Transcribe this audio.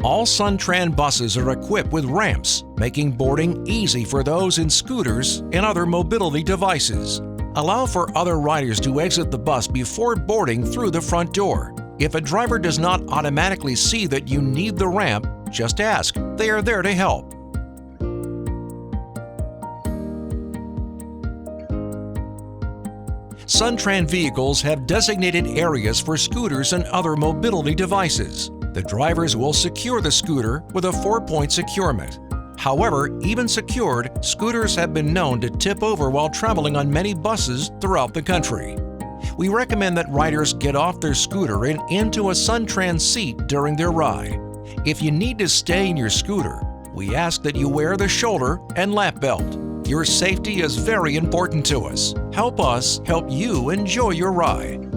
All Sun Tran buses are equipped with ramps, making boarding easy for those in scooters and other mobility devices. Allow for other riders to exit the bus before boarding through the front door. If a driver does not automatically see that you need the ramp, just ask. They are there to help. Sun Tran vehicles have designated areas for scooters and other mobility devices. The drivers will secure the scooter with a 4-point securement. However, even secured, scooters have been known to tip over while traveling on many buses throughout the country. We recommend that riders get off their scooter and into a Sun Tran seat during their ride. If you need to stay in your scooter, we ask that you wear the shoulder and lap belt. Your safety is very important to us. Help us help you enjoy your ride.